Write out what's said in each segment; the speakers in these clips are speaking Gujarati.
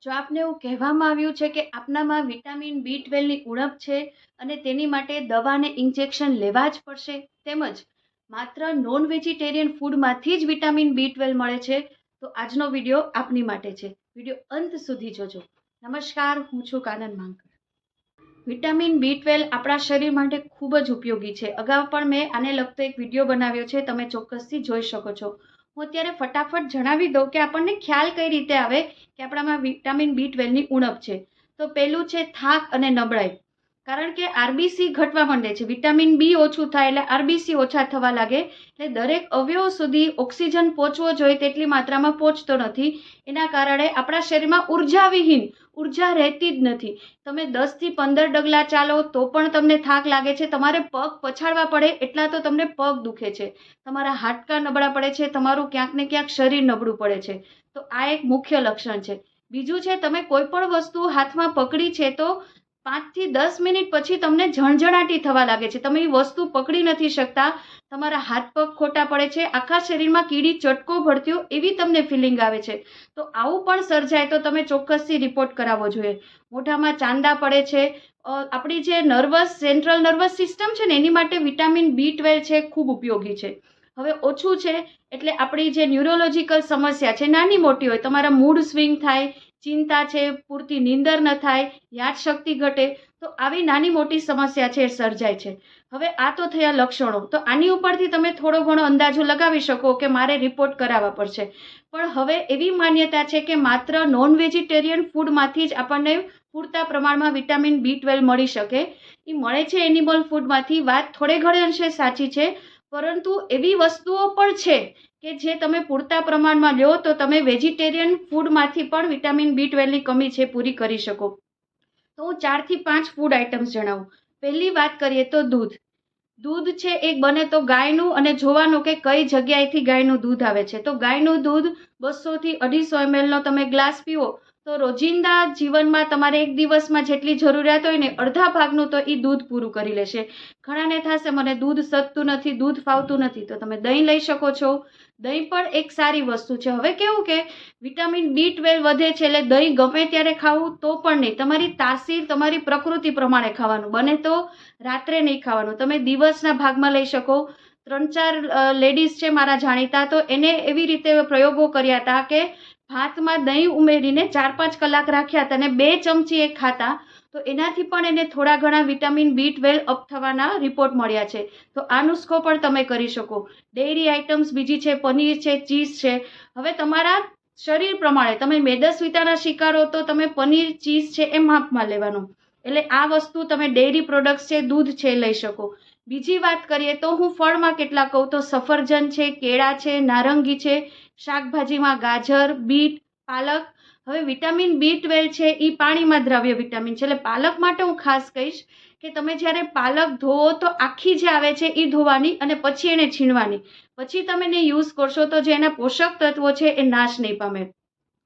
જો આપને એવું કહેવામાં આવ્યું છે કે આપનામાં વિટામિન B12ની ઉણપ છે અને તેની માટે દવાને ઇન્જેક્શન લેવા જ પડશે, તેમજ માત્ર નોન વેજીટેરિયન ફૂડમાંથી જ વિટામિન B12 મળે છે, તો આજનો વિડીયો આપની માટે છે. વિડીયો અંત સુધી જોજો. નમસ્કાર, હું છું કાનન માંકર. વિટામિન B12 આપણા શરીર માટે ખૂબ જ ઉપયોગી છે. અગાઉ પણ મેં આને લગતો એક વિડીયો બનાવ્યો છે, તમે ચોક્કસથી જોઈ શકો છો. હું અત્યારે ફટાફટ જણાવી દઉં કે આપણને ખ્યાલ કઈ રીતે આવે કે આપણામાં વિટામિન B12ની ઉણપ છે. તો પહેલું છે થાક અને નબળાઈ. કારણ કે RBC ઘટવા માંડે છે, વિટામિન B ઓછું થાય એટલે RBC ઓછા થવા લાગે, એટલે દરેક અવયવ સુધી ઓક્સિજન પહોંચવો જોઈએ તેટલી માત્રામાં પહોંચતો નથી. એના કારણે આપણા શરીરમાં ઉર્જા રહેતી જ નથી. તમે 10 થી 15 ડગલા ચાલો તો પણ તમને થાક લાગે છે, તમારે પગ પછાડવા પડે એટલા તો તમને પગ દુખે છે, તમારા હાડકાં નબળા પડે છે, તમારું ક્યાંક ને ક્યાંક શરીર નબળું પડે છે. તો આ એક મુખ્ય લક્ષણ છે. બીજું છે, તમે કોઈ પણ વસ્તુ હાથમાં પકડી છે તો 5 થી 10 મિનિટ પછી તમને ઝણઝણાટી થવા લાગે છે, તમે એ વસ્તુ પકડી નથી શકતા, તમારા હાથ પગ ખોટા પડે છે, આખા શરીરમાં કીડી ચટકો ભળતી એવી તમને ફિલિંગ આવે છે. તો આવું પણ સર્જાય તો તમે ચોક્કસથી રિપોર્ટ કરાવવો જોઈએ. મોઢામાં ચાંદા પડે છે. આપણી જે સેન્ટ્રલ નર્વસ સિસ્ટમ છે ને, એની માટે વિટામિન B12 છે ખૂબ ઉપયોગી છે. હવે ઓછું છે એટલે આપણી જે ન્યુરોલોજીકલ સમસ્યા છે નાની મોટી હોય, તમારા મૂડ સ્વિંગ થાય, ચિંતા છે, પૂરતી નીંદર ન થાય, યાદશક્તિ ઘટે, તો આવી નાની મોટી સમસ્યા છે એ સર્જાય છે. હવે આ તો થયા લક્ષણો. તો આની ઉપરથી તમે થોડો ઘણો અંદાજો લગાવી શકો કે મારે રિપોર્ટ કરાવવા પડશે. પણ હવે એવી માન્યતા છે કે માત્ર નોન વેજીટેરિયન ફૂડમાંથી જ આપણને પૂરતા પ્રમાણમાં વિટામિન B12 મળી શકે. એ મળે છે એનિમલ ફૂડમાંથી, વાત થોડે ઘણે અંશે સાચી છે, પરંતુ એવી વસ્તુઓ પણ છે કે જે તમે પૂરતા પ્રમાણમાં લો તો તમે વેજીટેરિયન ફૂડમાંથી પણ વિટામિન B12ની કમી છે પૂરી કરી શકો. તો હું 4 થી 5 ફૂડ આઇટમ્સ જણાવું. પહેલી વાત કરીએ તો દૂધ. દૂધ છે એક બને તો ગાયનું, અને જોવાનું કે કઈ જગ્યાએથી ગાયનું દૂધ આવે છે. તો ગાયનું દૂધ 200 થી 250 ml નો તમે ગ્લાસ પીવો તો રોજિંદા જીવનમાં તમારે એક દિવસમાં જેટલી જરૂરિયાત હોય ને, અડધા ભાગનું તો એ દૂધ પૂરું કરી લેશે. ઘણાને થશે મને દૂધ સદતું નથી, દૂધ ફાવતું નથી, તો તમે દહીં લઈ શકો છો. દહીં પણ એક સારી વસ્તુ છે. હવે કેવું કે વિટામિન B12 વધે છે એટલે દહીં ગમે ત્યારે ખાવું તો પણ નહીં, તમારી તાસીર તમારી પ્રકૃતિ પ્રમાણે ખાવાનું. બને તો રાત્રે નહીં ખાવાનું, તમે દિવસના ભાગમાં લઈ શકો. 3-4 લેડીઝ છે મારા જાણીતા, તો એને એવી રીતે પ્રયોગો કર્યા હતા કે ભાતમાં દહીં ઉમેરીને 4-5 કલાક રાખ્યા હતા અને 2 ચમચી એ ખાતા, તો એનાથી પણ એને થોડા ઘણા વિટામિન B12 અપ થવાના રિપોર્ટ મળ્યા છે. તો આ નુસ્ખો પણ તમે કરી શકો. ડેરી આઇટમ્સ બીજી છે, પનીર છે, ચીઝ છે. હવે તમારા શરીર પ્રમાણે, તમે મેદસ્વીતાના શિકાર હો તો તમે પનીર, ચીઝ છે એ માપમાં લેવાનું. એટલે આ વસ્તુ તમે ડેરી પ્રોડક્ટ્સ છે, દૂધ છે લઈ શકો. બીજી વાત કરીએ તો હું ફળમાં કેટલા કહું તો સફરજન છે, કેળા છે, નારંગી છે, શાકભાજીમાં ગાજર, બીટ, પાલક. હવે વિટામિન B12 છે એ પાણીમાં દ્રાવ્ય વિટામિન છે, એટલે પાલક માટે હું ખાસ કહીશ કે તમે જ્યારે પાલક ધોવો તો આખી જે આવે છે એ ધોવાની અને પછી એને છીણવાની, પછી તમે એને યુઝ કરશો તો જે એના પોષક તત્વો છે એ નાશ નહીં પામે.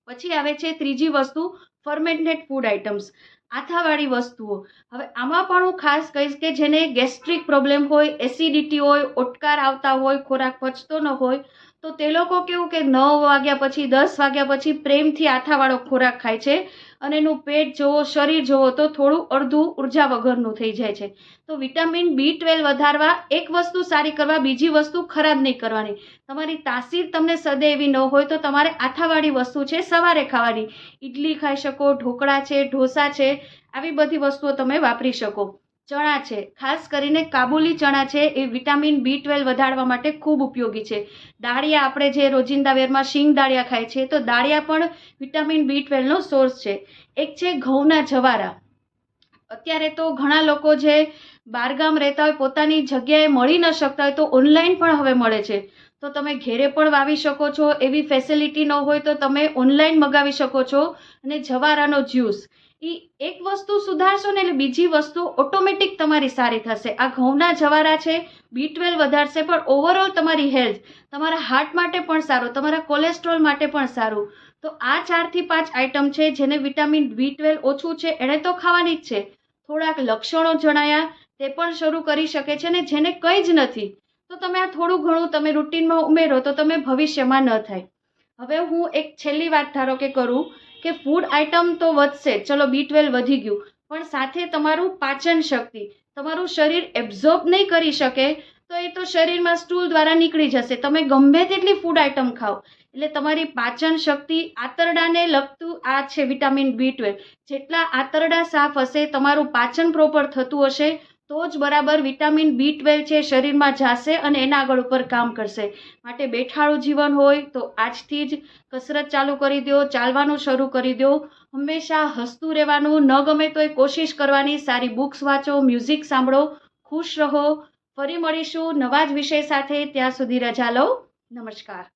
પછી આવે છે ત્રીજી વસ્તુ, ફર્મેન્ટેડ ફૂડ આઇટમ્સ, આથાવાળી વસ્તુઓ. હવે આમાં પણ હું ખાસ કહીશ કે જેને ગેસ્ટ્રિક પ્રોબ્લેમ હોય, એસિડિટી હોય, ઓટકાર આવતા હોય, ખોરાક પચતો ન હોય, તો તે લોકો કેવું કે 9 વાગ્યા પછી, 10 વાગ્યા પછી પ્રેમથી આથાવાળો ખોરાક ખાય છે અને એનું પેટ જોવો, શરીર જોવો તો થોડું અડધું ઉર્જા વગરનું થઈ જાય છે. તો વિટામિન B12 વધારવા એક વસ્તુ સારી કરવા, બીજી વસ્તુ ખરાબ નહીં કરવાની. તમારી તાસીર તમને સદે એવી ન હોય તો તમારે આથાવાળી વસ્તુ છે સવારે ખાવાની. ઇડલી ખાઈ શકો, ઢોકળા છે, ઢોસા છે, આવી બધી વસ્તુઓ તમે વાપરી શકો. ચણા છે, ખાસ કરીને કાબુલી ચણા છે એ વિટામિન B12 વધારવા માટે ખૂબ ઉપયોગી છે. દાળિયા, આપણે જે રોજિંદા વેરમાં શીંગ દાળિયા ખાય છે, તો દાળિયા પણ વિટામિન B12 નો સોર્સ છે. એક છે ઘઉંના જવારા. અત્યારે તો ઘણા લોકો જે બહારગામ રહેતા હોય, પોતાની જગ્યાએ મળી ન શકતા હોય, તો ઓનલાઈન પણ હવે મળે છે. તો તમે ઘેરે પણ વાવી શકો છો. એવી ફેસિલિટી ન હોય તો તમે ઓનલાઈન મંગાવી શકો છો. અને જવારાનો જ્યુસ, એ એક વસ્તુ સુધારશો ને એટલે બીજી વસ્તુ ઓટોમેટિક તમારી સારી થશે. આ ઘઉંના જવારા છે B12 વધારશે, પણ ઓવરઓલ તમારી હેલ્થ, તમારા હાર્ટ માટે પણ સારું, તમારા કોલેસ્ટ્રોલ માટે પણ સારું. તો આ 4 થી 5 આઇટમ છે જેને વિટામિન B12 ઓછું છે એણે તો ખાવાની જ છે. થોડાક લક્ષણો જણાયા તે પણ શરૂ કરી શકે છે, ને જેને કંઈ જ નથી તો તમે આ થોડું ઘણું તમે રૂટીનમાં ઉમેરો તો તમે ભવિષ્યમાં ન થાય. હવે હું એક છેલ્લી વાત ધારો કે કરું કે ફૂડ આઇટમ તો વધશે, ચલો B12 વધી ગયું, પણ સાથે તમારું પાચન શક્તિ, તમારું શરીર એબ્ઝોર્બ નહીં કરી શકે તો એ તો શરીરમાં સ્ટૂલ દ્વારા નીકળી જશે. તમે ગમે તેટલી ફૂડ આઇટમ ખાઓ, એટલે તમારી પાચન શક્તિ, આંતરડાને લગતું આ છે વિટામિન B12. જેટલા આંતરડા સાફ હશે, તમારું પાચન પ્રોપર થતું હશે, તો જ બરાબર વિટામિન B12 છે શરીરમાં જશે અને એના આગળ ઉપર કામ કરશે. માટે બેઠાડું જીવન હોય તો આજથી જ કસરત ચાલુ કરી દો, ચાલવાનું શરૂ કરી દો. હંમેશા હસતું રહેવાનું, ન ગમે તો એ કોશિશ કરવાની, સારી બુક્સ વાંચો, મ્યુઝિક સાંભળો, ખુશ રહો. ફરી મળીશું નવા જ વિષય સાથે. ત્યાં સુધી રજા લો. નમસ્કાર.